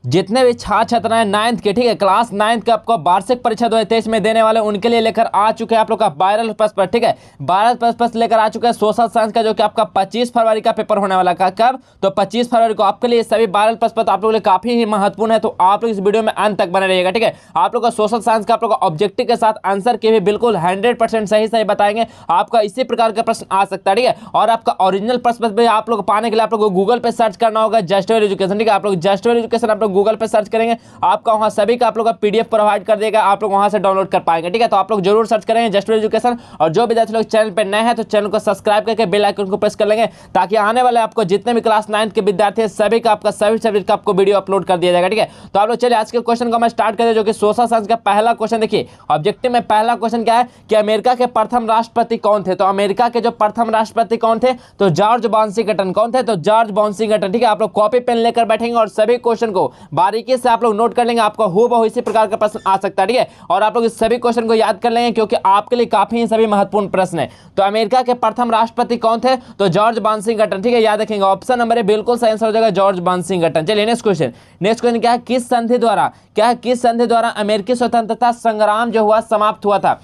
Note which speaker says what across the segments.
Speaker 1: जितने भी छात्र छात्राएं 9th के, ठीक है, क्लास 9th के आपको वार्षिक परीक्षा 2023 में देने वाले उनके लिए लेकर आ चुके हैं आप लोग का वायरल प्रश्न, ठीक है, वायरल प्रश्न लेकर आ चुके हैं सोशल साइंस का, जो कि आपका 25 फरवरी का पेपर होने वाला का। कब? तो 25 फरवरी को आपके लिए सभी वायरल प्रश्न आप लोगों के लिए काफी ही महत्वपूर्ण है, तो आप लोग इस वीडियो में अंत तक बने रहिएगा, ठीक है। आप लोग का सोशल साइंस का आप लोग का ऑब्जेक्टिव के साथ आंसर के भी बिल्कुल 100% सही बताएंगे। आपका इसी प्रकार का प्रश्न आ सकता है, ठीक है। और आपका ओरिजिनल प्रश्न भी आप लोग पाने के लिए आप लोग को गूगल पे सर्च करना होगा, जस्ट वेल एजुकेशन, ठीक है। आप लोग जस्ट वेल एजुकेशन आप लोग गूगल पे सर्च करेंगे, आपका वहां सभी का आप लोग का पीडीएफ प्रोवाइड कर देगा, आप लोग वहां से डाउनलोड कर पाएंगे, ठीक है। तो आप लोग जरूर सर्च करेंगे जस्ट वेल एजुकेशन। और जो विद्यार्थी लोग चैनल पे नए हैं तो चैनल को सब्सक्राइब करके बेल आइकन को प्रेस कर लेंगे, ताकि आने वाले आपको जितने भी क्लास 9th के विद्यार्थी हैं सभी का आपका सभी सब्जेक्ट का आपको वीडियो अपलोड कर दिया जाएगा, ठीक है। तो आप लोग चलिए आज के क्वेश्चन को मैं स्टार्ट करें, जो कि सोशल साइंस का पहला क्वेश्चन। देखिए ऑब्जेक्टिव में पहला क्वेश्चन क्या है कि अमेरिका के प्रथम राष्ट्रपति कौन थे। तो अमेरिका के जो प्रथम राष्ट्रपति कौन थे, तो जॉर्ज वाशिंगटन। कौन थे? तो जॉर्ज वाशिंगटन, ठीक है। आप लोग कॉपी पेन लेकर बैठेंगे और सभी क्वेश्चन को बारीकी से आप लोग नोट कर लेंगे, आपको हूबहू इसी प्रकार का प्रश्न आ सकता है, ठीक है। और आप लोग इस सभी क्वेश्चन को याद कर लेंगे, क्योंकि आपके लिए काफी ही सभी महत्वपूर्ण प्रश्न है। तो अमेरिका के प्रथम राष्ट्रपति कौन थे, तो जॉर्ज वाशिंगटन, ठीक है, याद रखेंगे। ऑप्शन नंबर ए बिल्कुल सही आंसर हो जाएगा, जॉर्ज वाशिंगटन। चलिए नेक्स्ट क्वेश्चन क्या है, किस संधि द्वारा, क्या है, किस संधि द्वारा अमेरिकी स्वतंत्रता संग्राम जो हुआ समाप्त हुआ था।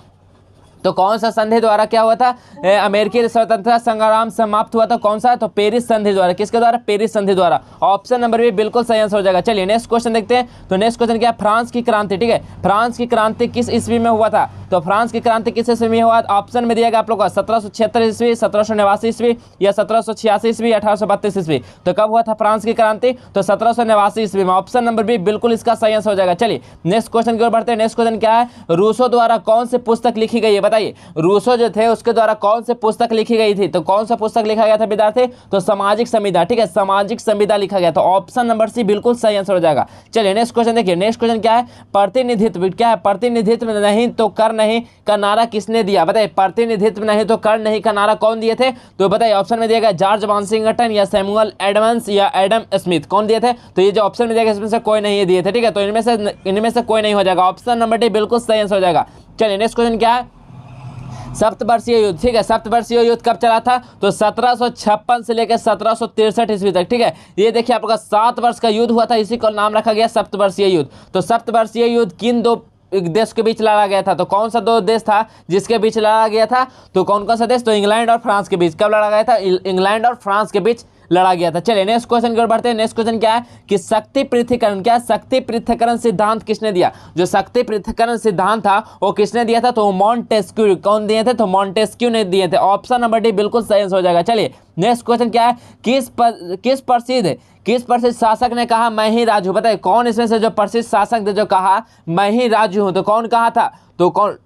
Speaker 1: तो कौन सा संधि द्वारा क्या हुआ था, अमेरिकी स्वतंत्रता संग्राम समाप्त हुआ था, कौन सा? तो पेरिस संधि द्वारा। किसके द्वारा? पेरिस संधि द्वारा। ऑप्शन नंबर भी बिल्कुल सही आंसर हो जाएगा। चलिए नेक्स्ट क्वेश्चन देखते हैं। तो नेक्स्ट क्वेश्चन क्या है, फ्रांस की क्रांति, ठीक है, फ्रांस की क्रांति किस ईस्वी में हुआ था। तो फ्रांस की क्रांति किस ईस्वी में हुआ? ऑप्शन में दिया गया आप लोग को 1776 ईस्वी, 1789 ईस्वी, या 1786 ईस्वी, 1832 ईस्वी। तो कब हुआ था फ्रांस की क्रांति? तो 1789 ईस्वी में। ऑप्शन नंबर भी बिल्कुल इसका सही आंसर हो जाएगा। चलिए नेक्स्ट क्वेश्चन की ओर बढ़ते हैं। नेक्स्ट क्वेश्चन क्या है, रूसो द्वारा कौन सी पुस्तक लिखी गई है, बताइए। रूसो जो थे उसके द्वारा कौन सी पुस्तक लिखी गई थी। तो कौन सा पुस्तक लिखा गया था विद्यार्थी? तो सामाजिक संविदा, ठीक है, सामाजिक संविदा लिखा गया था। ऑप्शन नंबर सी बिल्कुल सही आंसर हो जाएगा। चलिए नेक्स्ट क्वेश्चन देखिए। नेक्स्ट क्वेश्चन क्या है, प्रतिनिधित्व, क्या है, प्रतिनिधित्व नहीं तो कर नहीं का नारा किसने दिया, बताइए। प्रतिनिधित्व नहीं तो कर नहीं का नारा कौन दिए थे, तो बताइए। ऑप्शन में दिया गया जॉर्ज वाशिंगटन, या सैमुअल एडम्स, या एडम स्मिथ। कौन दिए थे? तो ये जो ऑप्शन में दिया गया इसमें से कोई नहीं दिए थे, ठीक है। तो इनमें से कोई नहीं हो जाएगा। ऑप्शन नंबर डी बिल्कुल सही आंसर हो जाएगा। चलिए नेक्स्ट क्वेश्चन क्या है, सप्तवर्षीय युद्ध, ठीक है, सप्तवर्षीय युद्ध कब चला था? तो 1756 से लेकर 1763 ईस्वी तक, ठीक है। ये देखिए आप लोग का 7 वर्ष का युद्ध हुआ था, इसी को नाम रखा गया सप्तवर्षीय युद्ध। तो सप्तवर्षीय युद्ध किन दो देश के बीच लड़ा गया था? तो कौन सा दो देश था जिसके बीच लड़ा गया था? तो कौन सा देश? तो इंग्लैंड और फ्रांस के बीच। कब लड़ा गया था? इंग्लैंड और फ्रांस के बीच लड़ा गया था। चलिए नेक्स्ट क्वेश्चन की ओर बढ़ते हैं। नेक्स्ट क्वेश्चन क्या है कि शक्ति पृथक्करण, क्या शक्ति पृथक्करण सिद्धांत किसने दिया? जो शक्ति पृथक्करण सिद्धांत था वो किसने दिया था? तो मॉन्टेस्क्यू। कौन दिए थे? तो मॉन्टेस्क्यू ने दिए थे। ऑप्शन नंबर डी बिल्कुल सही आंसर हो जाएगा। चलिए नेक्स्ट क्वेश्चन क्या है, किस प्रसिद्ध शासक ने कहा मैं ही राजू, बताइए। कौन इसमें से जो प्रसिद्ध शासक थे जो कहा मैं ही राजू हूं, तो कौन कहा था? तो कौन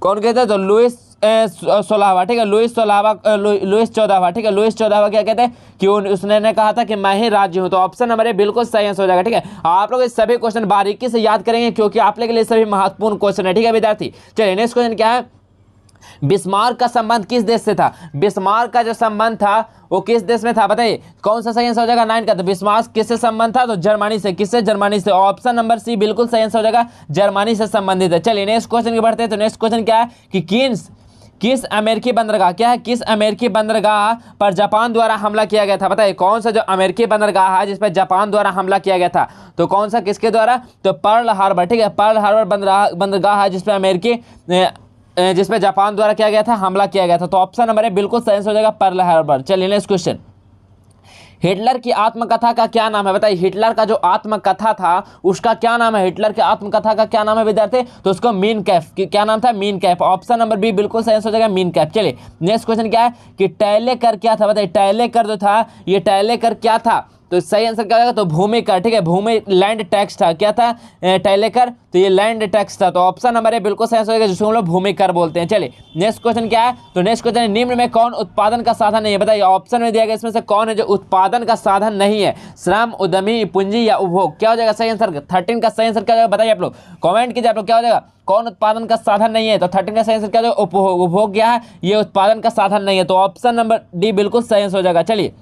Speaker 1: कहते हैं? तो लुइस 16वां, ठीक है, लुइस 14वां, ठीक है, लुइस 14वां क्या कहते हैं कि उसने कहा था कि मैं ही राज्य हूं। तो ऑप्शन नंबर ए बिल्कुल सही आंसर हो जाएगा, ठीक है। आप लोग इस सभी क्वेश्चन बारीकी से याद करेंगे, क्योंकि आप लोग के लिए सभी महत्वपूर्ण क्वेश्चन है, ठीक है विद्यार्थी। चलिए नेक्स्ट क्वेश्चन क्या है, बिस्मार्क का संबंध किस देश से था? बिस्मार्क का जो संबंध था वो किस देश में था, बताइए। कौन सा सही आंसर हो जाएगा? 9 का। तो बिस्मार्क किससे संबंध था? तो जर्मनी से। किससे? जर्मनी से। ऑप्शन नंबर सी बिल्कुल सही आंसर हो जाएगा, जर्मनी से संबंधित है। चलिए नेक्स्ट क्वेश्चन की बढ़ते हैं। तो नेक्स्ट क्वेश्चन क्या है कि किस अमेरिकी बंदरगाह, क्या है, किस अमेरिकी बंदरगाह पर जापान द्वारा हमला किया गया था, बताइए। कौन सा जो अमेरिकी बंदरगाह है जिस पर जापान द्वारा हमला किया गया था? तो कौन सा, किसके द्वारा? तो पर्ल हार्बर, ठीक है, पर्ल हार्बर बंदरगाह है जिस पे जापान द्वारा किया गया था, हमला किया गया था। तो ऑप्शन नंबर है बिल्कुल सही हो जाएगा, पर्ल हार्बर। चलिए नेक्स्ट क्वेश्चन, हिटलर की आत्मकथा का क्या नाम है, बताइए। हिटलर का जो आत्मकथा था उसका क्या नाम है? हिटलर की आत्मकथा का क्या नाम है विद्यार्थी? तो उसको मीन कैफ, क्या नाम था? मीन कैफ। ऑप्शन नंबर बी बिल्कुल सही हो जाएगा, मीन कैफ। चलिए नेक्स्ट क्वेश्चन क्या है कि टैलेकर क्या था, बताइए। टैलेकर जो था, ये टैलेकर क्या था? तो सही आंसर क्या होगा? तो भूमि कर, ठीक है, भूमि लैंड टैक्स था। क्या था टैलेकर? तो ये लैंड टैक्स था। तो ऑप्शन नंबर है बिल्कुल सही आंसर होगा, जिसको हम लोग भूमि कर बोलते हैं। चलिए नेक्स्ट क्वेश्चन क्या है? तो नेक्स्ट क्वेश्चन, निम्न में कौन उत्पादन का साधन नहीं है, बताइए। ऑप्शन में दिया गया इसमें से कौन है जो उत्पादन का साधन नहीं है? श्रम, उद्यमी, पूंजी, या उपभोग। क्या हो जाएगा सही आंसर? 13 का सही आंसर क्या हो जाएगा, बताइए आप लोग, कमेंट कीजिए आप लोग, क्या हो जाएगा? कौन उत्पादन का साधन नहीं है? तो 13 का सही आंसर क्या हो जाएगा? उपभोग। उपभोग क्या है? ये उत्पादन का साधन नहीं है। तो ऑप्शन नंबर डी बिल्कुल सही आंसर हो जाएगा। चलिए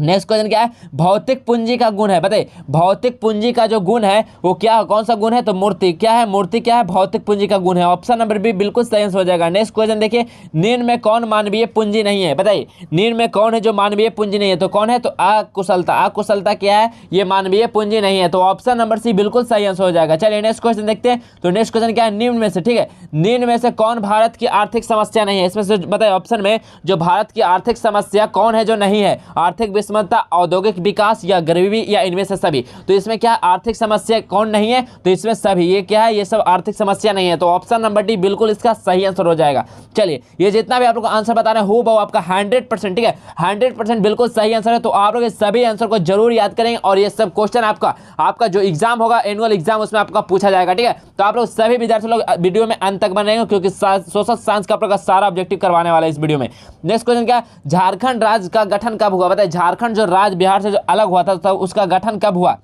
Speaker 1: नेक्स्ट क्वेश्चन क्या है, भौतिक पूंजी का गुण है, बताइए भौतिक पूंजी का जो गुण है वो क्या, कौन सा गुण है, तो मूर्ति। क्या है, मूर्ति क्या है, भौतिक पूंजी का गुण है। ऑप्शन नंबर बी बिल्कुल सही आंसर हो जाएगा। नेक्स्ट क्वेश्चन देखिए, निम्न में कौन मानवीय पूंजी नहीं है, बताइए निम्न में कौन है जो मानवीय पूंजी नहीं है, तो कौन है, तो अकुशलता। अकुशलता क्या है, ये मानवीय पूंजी नहीं है, तो ऑप्शन नंबर सी बिल्कुल सही आंसर हो जाएगा। चलिए नेक्स्ट क्वेश्चन देखते हैं। तो नेक्स्ट क्वेश्चन क्या है, निम्न में से, ठीक है, निम्न में से कौन भारत की आर्थिक समस्या नहीं है, इसमें से बताइए ऑप्शन में जो भारत की आर्थिक समस्या कौन है जो नहीं है, आर्थिक विषमता, औद्योगिक विकास या गरीबी या इनमें से सभी। तो इसमें क्या आर्थिक समस्या कौन नहीं है, तो इसमें सभी। ये क्या है, ये सब आर्थिक समस्या नहीं है, तो ऑप्शन नंबर डी बिल्कुल इसका सही आंसर हो जाएगा। चलिए ये जितना भी आप लोग आंसर बता रहे हैं हो आपका 100%, ठीक है 100% बिल्कुल सही आंसर है। तो आप लोग इस सभी आंसर को जरूर याद करेंगे और ये सब क्वेश्चन आपका जो एग्जाम होगा एनुअल एग्जाम उसमें आपका पूछा जाएगा, ठीक है। तो आप लोग सभी विद्यार्थी लोग वीडियो में अंत तक बने रहेंगे क्योंकि सोशल साइंस का आप लोग का सारा ऑब्जेक्टिव करवाने वाला है इस वीडियो में। नेक्स्ट क्वेश्चन क्या, झारखंड राज्य का गठन कब हुआ, बताइए झारखंड जो राज्य बिहार से जो अलग हुआ था तो उसका गठन कब हुआ,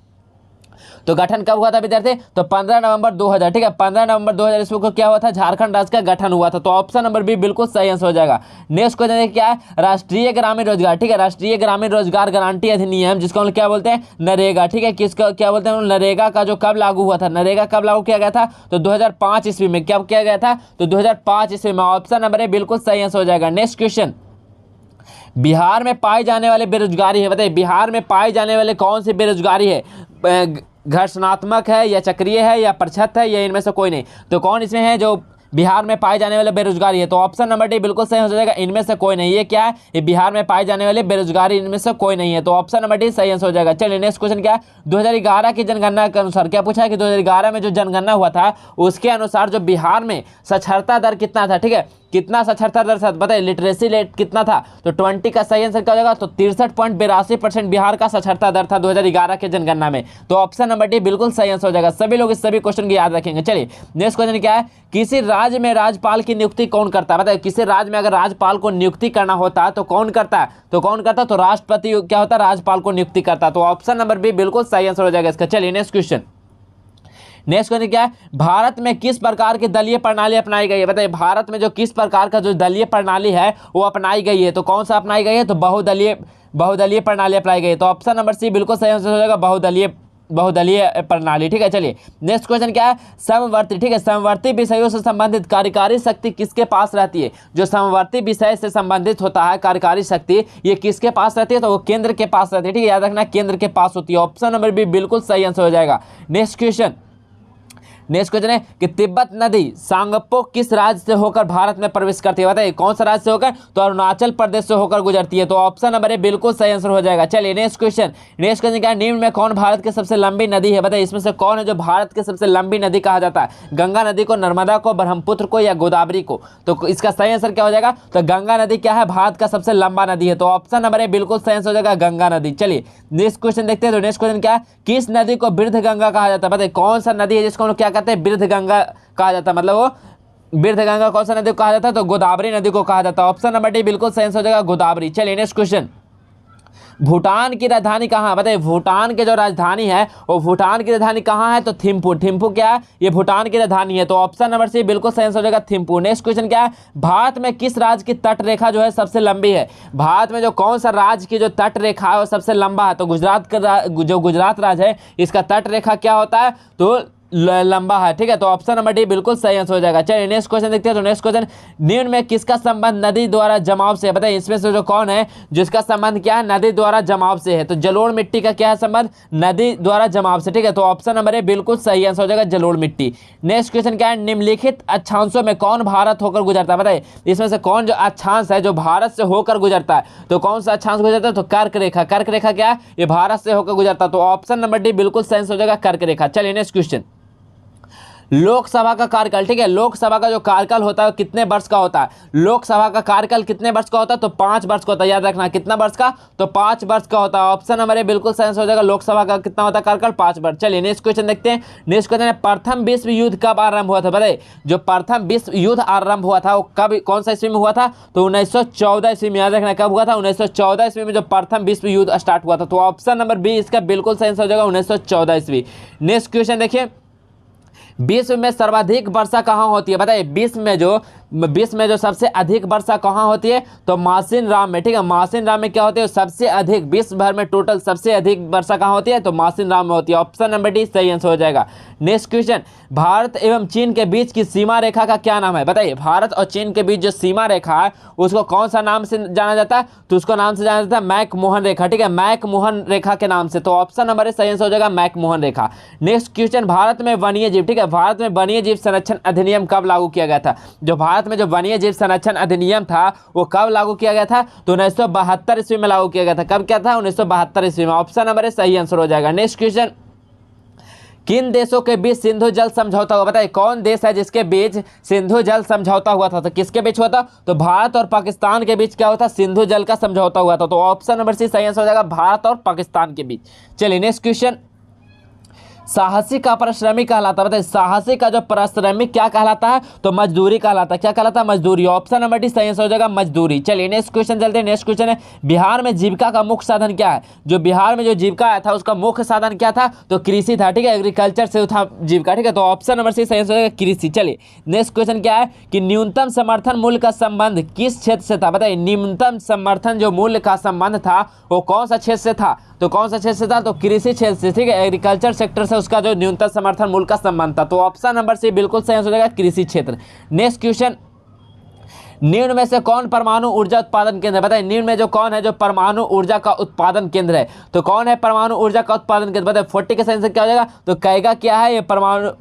Speaker 1: तो गठन कब हुआ था विद्यार्थी, तो 15 नवंबर 2000, ठीक है 15 नवंबर 2000 ईस्वी को क्या हुआ था, झारखंड राज्य का गठन हुआ था। तो ऑप्शन नंबर बी बिल्कुल सही आंसर हो जाएगा। नेक्स्ट क्वेश्चन क्या है, राष्ट्रीय ग्रामीण रोजगार, ठीक है राष्ट्रीय ग्रामीण रोजगार गारंटी अधिनियम जिसको हम क्या बोलते हैं, नरेगा, ठीक है किसका क्या बोलते हैं, नरेगा का जो कब लागू हुआ था, नरेगा कब लागू किया गया था, तो 2005 ईस्वी में। कब किया गया था, तो 2005 ईस्वी में। ऑप्शन नंबर ए बिल्कुल सही आंसर हो जाएगा। नेक्स्ट क्वेश्चन, बिहार में पाई जाने वाले बेरोजगारी है, बताइए बिहार में पाई जाने वाले कौन सी बेरोजगारी है, घर्षणात्मक है या चक्रीय है या प्रच्छन्न है या इनमें से कोई नहीं, तो कौन इसमें है जो बिहार में पाए जाने वाले बेरोजगारी है, तो ऑप्शन नंबर डी बिल्कुल सही हो जाएगा, इनमें से कोई नहीं। ये क्या है, ये बिहार में पाए जाने वाले बेरोजगारी इनमें से कोई नहीं है, तो ऑप्शन नंबर डी सही आंसर हो जाएगा। चलिए नेक्स्ट क्वेश्चन क्या है, 2011 की जनगणना के अनुसार क्या पूछा है कि 2011 में जो जनगणना हुआ था उसके अनुसार जो बिहार में साक्षरता दर कितना था, ठीक है कितना साक्षरता दर था, बताइए लिटरेसी रेट कितना था, तो 20 का सही आंसर क्या हो जाएगा, तो 63.82% बिहार का साक्षरता दर था 2011 के जनगणना में। तो ऑप्शन नंबर डी बिल्कुल सही आंसर हो जाएगा। सभी लोग इस सभी क्वेश्चन को याद रखेंगे। चलिए नेक्स्ट क्वेश्चन क्या है, किसी राज्य में राज्यपाल की नियुक्ति कौन करता है, बताइए किसी राज्य में अगर राज्यपाल को नियुक्ति करना होता है तो कौन करता है, तो कौन करता है, तो राष्ट्रपति क्या होता है, राज्यपाल को नियुक्ति करता है। तो ऑप्शन नंबर बी बिल्कुल सही आंसर हो जाएगा इसका। चलिए नेक्स्ट क्वेश्चन, नेक्स्ट क्वेश्चन क्या है, भारत में किस प्रकार की दलीय प्रणाली अपनाई गई है, बताइए भारत में जो किस प्रकार का जो दलीय प्रणाली है वो अपनाई गई है, तो कौन सा अपनाई गई है, तो बहुदलीय प्रणाली अपनाई गई है। तो ऑप्शन नंबर सी बिल्कुल सही आंसर हो जाएगा, बहुदलीय प्रणाली। ठीक है चलिए नेक्स्ट क्वेश्चन क्या है, समवर्ती, ठीक है समवर्ती विषयों से संबंधित कार्यकारी शक्ति किसके पास रहती है, जो समवर्ती विषय से संबंधित होता है कार्यकारी शक्ति ये किसके पास रहती है, तो वो केंद्र के पास रहती है, ठीक है याद रखना केंद्र के पास होती है। ऑप्शन नंबर बी बिल्कुल सही आंसर हो जाएगा। नेक्स्ट क्वेश्चन है कि तिब्बत नदी सांगपो किस राज्य से होकर भारत में प्रवेश करती है, बताइए कौन सा राज्य से होकर, तो अरुणाचल प्रदेश से होकर गुजरती है। तो ऑप्शन नंबर ए बिल्कुल सही आंसर हो जाएगा। चलिए नेक्स्ट क्वेश्चन क्या है, निम्न में कौन भारत की सबसे लंबी नदी है, बताइए इसमें से कौन है जो भारत की सबसे लंबी नदी कहा जाता है, गंगा नदी को, नर्मदा को, ब्रह्मपुत्र को या गोदावरी को, तो इसका सही आंसर क्या हो जाएगा, तो गंगा नदी क्या है भारत का सबसे लंबा नदी है। तो ऑप्शन नंबर ए बिल्कुल सही आंसर हो जाएगा गंगा नदी। चलिए नेक्स्ट क्वेश्चन देखते हैं। तो नेक्स्ट क्वेश्चन क्या है, किस नदी को वृद्ध गंगा कहा जाता है, बताइए कौन सा नदी है जिसको हम लोग क्या कहते हैं वृद्ध गंगा कहा जाता है, मतलब वो वृद्ध गंगा कौन सा नदी को कहा जाता है, तो गोदावरी नदी को कहा जाता है। ऑप्शन नंबर डी बिल्कुल सही आंसर हो जाएगा गोदावरी। चलिए नेक्स्ट क्वेश्चन, भूटान की राजधानी कहाँ है, बताइए भूटान की जो राजधानी है वो भूटान की राजधानी कहाँ है, तो थिम्पू। थिम्पू क्या है, ये भूटान की राजधानी है। तो ऑप्शन नंबर सी बिल्कुल सही आंसर हो जाएगा थिम्पू। नेक्स्ट क्वेश्चन क्या है, भारत में किस राज्य की तट रेखा जो है सबसे लंबी है, भारत में जो कौन सा राज्य की जो तट रेखा है वो सबसे लंबा है, तो गुजरात का जो गुजरात राज्य है इसका तट रेखा क्या होता है, तो लंबा है। ठीक है तो ऑप्शन नंबर डी बिल्कुल सही आंसर हो जाएगा। चलिए नेक्स्ट क्वेश्चन देखते हैं। तो नेक्स्ट क्वेश्चन, निम्न में किसका संबंध नदी द्वारा जमाव से है, बताइए इसमें से जो कौन है जिसका संबंध क्या है नदी द्वारा जमाव से है, तो जलोढ़ मिट्टी का क्या है संबंध, नदी द्वारा जमाव से। ठीक है तो ऑप्शन नंबर ए बिल्कुल सही आंसर हो जाएगा जलोढ़ मिट्टी। नेक्स्ट क्वेश्चन क्या है, निम्नलिखित अक्षांशों में कौन भारत होकर गुजरता है, बताइए इसमें से कौन जो अक्षांश है जो भारत से होकर गुजरता है, तो कौन सा अक्षांश गुजरता है, तो कर्क रेखा। कर्क रेखा क्या है, ये भारत से होकर गुजरता है। तो ऑप्शन नंबर डी बिल्कुल सही आंसर हो जाएगा कर्क रेखा। चलिए नेक्स्ट क्वेश्चन, लोकसभा का कार्यकाल, ठीक है लोकसभा का जो कार्यकाल होता है कितने वर्ष का होता है, लोकसभा का कार्यकाल कितने वर्ष का होता है, तो 5 वर्ष का होता है। याद रखना कितना वर्ष का, तो 5 वर्ष का होता है। ऑप्शन नंबर ए बिल्कुल सही आंसर हो जाएगा, लोकसभा का कितना होता है कार्यकाल 5 वर्ष। चलिए नेक्स्ट क्वेश्चन देखते हैं। नेक्स्ट क्वेश्चन है, प्रथम विश्व युद्ध कब आरंभ हुआ था, बताइए जो प्रथम विश्व युद्ध आरंभ हुआ था वो कब कौन सा ईस्वी में हुआ था, तो 1914 ईस्वी में। याद रखना कब हुआ था, 1914 ईस्वी में जो प्रथम विश्व युद्ध स्टार्ट हुआ था। तो ऑप्शन नंबर बी इसका बिल्कुल सही आंसर हो जाएगा 1914 ईस्वी। नेक्स्ट क्वेश्चन देखिए, विश्व में सर्वाधिक वर्षा कहाँ होती है, बताइए विश्व में जो विश्व में जो सबसे अधिक वर्षा कहाँ होती है? तो मासिनराम में, ठीक है। मासिनराम में क्या होती है? सबसे अधिक, विश्व भर में टोटल सबसे अधिक वर्षा कहाँ होती है? तो मासिनराम में होती है। ऑप्शन नंबर डी सही आंसर हो जाएगा। नेक्स्ट क्वेश्चन, भारत एवं चीन के बीच की सीमा रेखा का क्या नाम है? बताइए, भारत और चीन के बीच जो सीमा रेखा है उसको कौन सा नाम से जाना जाता है? तो उसको नाम से जाना जाता है मैक-मोहन रेखा, ठीक है, मैक-मोहन रेखा के नाम से। तो ऑप्शन नंबर सही आंसर हो जाएगा मैक-मोहन रेखा। नेक्स्ट क्वेश्चन, भारत में वन्य जीव, ठीक है, भारत में वन्य जीव संरक्षण अधिनियम कब लागू किया गया था? जो भारत में जो वन्य जीव संरक्षण अधिनियम था वो कब लागू किया गया था? तो 1972 ईस्वी में लागू किया गया था। कब क्या था? 1972 ईस्वी में। ऑप्शन नंबर सही आंसर हो जाएगा। नेक्स्ट क्वेश्चन, किन देशों के बीच सिंधु जल समझौता हुआ? बताइए, कौन देश है जिसके बीच सिंधु जल समझौता हुआ था? तो किसके बीच हुआ था? तो भारत और पाकिस्तान के बीच क्या हुआ था? सिंधु जल का समझौता हुआ था। तो ऑप्शन नंबर सी सही आंसर हो जाएगा, भारत और पाकिस्तान के बीच। चलिए नेक्स्ट क्वेश्चन, साहसी का परिश्रमिक कहलाता है। बताइए, साहसी का जो परिश्रमिक क्या कहलाता है? तो मजदूरी कहलाता है। क्या कहलाता है? मजदूरी। ऑप्शन नंबर डी सही आंसर हो जाएगा, मजदूरी। चलिए नेक्स्ट क्वेश्चन चलते हैं। नेक्स्ट क्वेश्चन है, बिहार में जीविका का मुख्य साधन क्या है? जो बिहार में जो जीविका आया था उसका मुख्य साधन क्या था? तो कृषि था, ठीक है, एग्रीकल्चर से था जीविका, ठीक है। तो ऑप्शन नंबर सी सही आंसर हो जाएगा, कृषि। चलिए नेक्स्ट क्वेश्चन क्या है कि न्यूनतम समर्थन मूल्य का संबंध किस क्षेत्र से था? बताइए, न्यूनतम समर्थन जो मूल्य का संबंध था वो कौन सा क्षेत्र से था? तो कौन सा क्षेत्र से था? तो कृषि क्षेत्र से, ठीक है, एग्रीकल्चर सेक्टर से उसका जो न्यूनतम समर्थन मूल्य का संबंध था। तो ऑप्शन नंबर सी बिल्कुल सही आंसर हो जाएगा, कृषि क्षेत्र। नेक्स्ट क्वेश्चन, निम्न में से कौन परमाणु ऊर्जा उत्पादन केंद्र है? बताइए, निम्न में जो कौन है जो परमाणु ऊर्जा का उत्पादन केंद्र है? तो कौन है परमाणु ऊर्जा का उत्पादन केंद्र? बताइए 40 का आंसर क्या हो जाएगा? तो कैगा क्या है? ये परमाणु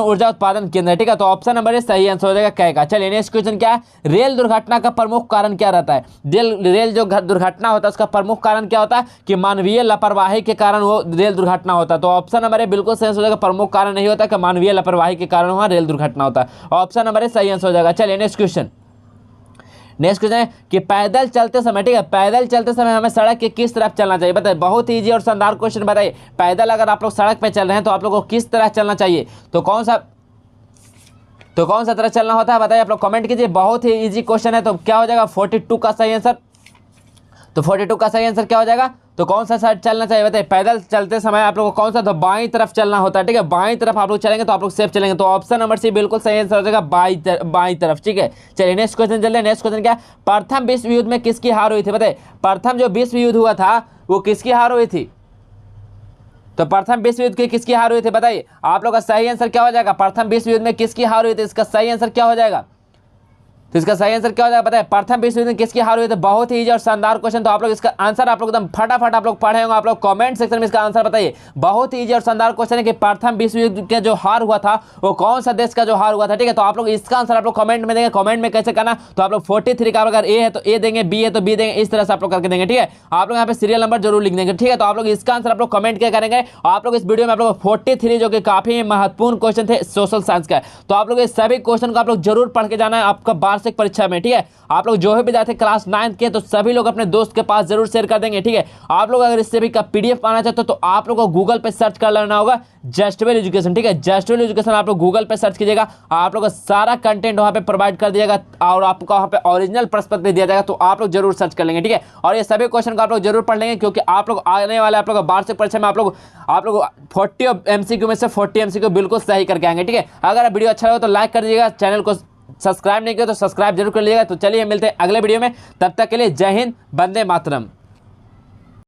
Speaker 1: ऊर्जा उत्पादन केंद्र, ठीक है। तो ऑप्शन नंबर सही आंसर हो जाएगा, कैगा। चलिए नेक्स्ट क्वेश्चन क्या है, रेल दुर्घटना का प्रमुख कारण क्या रहता है? रेल जो दुर्घटना होता है उसका प्रमुख कारण क्या होता है? कि मानवीय लापरवाही के कारण वो रेल दुर्घटना होता है। तो ऑप्शन नंबर बिल्कुल सही आंसर हो जाएगा, प्रमुख कारण नहीं होता कि मानवीय लापरवाही के कारण वहाँ रेल दुर्घटना होता है। ऑप्शन नंबर सही आंसर हो जाएगा। चलिए नेक्स्ट क्वेश्चन, नेक्स्ट क्वेश्चन है कि पैदल चलते समय, ठीक है, पैदल चलते समय हमें सड़क के किस तरफ चलना चाहिए? बताइए, बहुत ईजी और शानदार क्वेश्चन। बताइए, पैदल अगर आप लोग सड़क पे चल रहे हैं तो आप लोग को किस तरह चलना चाहिए? तो कौन सा तरह चलना होता है? बताइए, आप लोग कमेंट कीजिए। बहुत ही ईजी क्वेश्चन है। तो क्या हो जाएगा 42 का सही आंसर? तो 42 का सही आंसर क्या हो जाएगा? तो कौन सा साइड चलना चाहिए? बताइए, पैदल चलते समय आप लोग को कौन सा? तो बाईं तरफ चलना होता है, ठीक है, बाईं तरफ आप लोग चलेंगे तो आप लोग सेफ चलेंगे। तो ऑप्शन नंबर सी बिल्कुल सही आंसर हो जाएगा, बाईं तरफ, ठीक है। चलिए नेक्स्ट क्वेश्चन चलते हैं। नेक्स्ट क्वेश्चन क्या है, प्रथम विश्व युद्ध में किसकी हार हुई थी? बताइए, प्रथम जो विश्व युद्ध हुआ था वो किसकी हार हुई थी? तो प्रथम विश्व युद्ध की किसकी हार हुई थी? बताइए, आप लोग का सही आंसर क्या हो जाएगा? प्रथम विश्व युद्ध में किसकी हार हुई थी? इसका सही आंसर क्या हो जाएगा? तो इसका सही आंसर क्या हो जाएगा? पता है, प्रथम विश्व युद्ध में किसकी हार हुई थी? बहुत ही इजी और शानदार क्वेश्चन। तो आप लोग इसका आंसर आप लोग एकदम फटाफट आप लोग पढ़े होंगे। आप लोग कमेंट सेक्शन में इसका आंसर बताइए। बहुत ही इजी और शानदार क्वेश्चन है कि प्रथम विश्व युद्ध का जो हार हुआ था वो कौन सा देश का जो हार हुआ था, ठीक है। तो आप लोग इसका आंसर आप लोग कमेंट में देंगे। कमेंट में कैसे करना? तो आप लोग 43 का अगर ए है तो ए देंगे, बी है तो बी देंगे, इस तरह से आप लोग करके देंगे, ठीक है। आप लोग यहाँ पे सीरियल नंबर जरूर लिख देंगे, ठीक है। तो आप लोग इसका आंसर आप लोग कमेंट क्या करेंगे? आप लोग इस वीडियो में आप लोग 43 जो कि काफी महत्वपूर्ण क्वेश्चन थे सोशल साइंस का, तो आप लोग इस सभी क्वेश्चन को आप लोग जरूर पढ़ के जाना है आपका वार्षिक परीक्षा में, ठीक है। आप लोग जो भी विद्यार्थी क्लास 9 के तो सभी लोग अपने दोस्त के पास जरूर शेयर कर देंगे, ठीक है। आप लोग अगर इससे भी का पीडीएफ पाना चाहते हो तो आप लोग को गूगल पे सर्च कर लेना होगा जस्टवेल एजुकेशन, ठीक है। जस्टवेल एजुकेशन आप लोग गूगल पे सर्च कीजिएगा, आप लोग को सारा कंटेंट वहाँ पे प्रोवाइड कर दिएगा और आपको वहाँ पे ओरिजिनल प्रश्न पत्र दिया जाएगा। तो आप लोग जरूर सर्च कर लेंगे, ठीक है। और ये सभी क्वेश्चन को आप लोग जरूर पढ़ लेंगे क्योंकि आप लोग आने वाले आप लोग वार्षिक परीक्षा में आप लोग 40 MCQ में से 40 MCQ बिल्कुल सही करके आएंगे, ठीक है। अगर वीडियो अच्छा लगे तो लाइक कर दीजिएगा, चैनल को सब्सक्राइब नहीं किया तो सब्सक्राइब जरूर कर लीजिएगा। तो चलिए मिलते हैं अगले वीडियो में, तब तक के लिए जय हिंद, वंदे मातरम।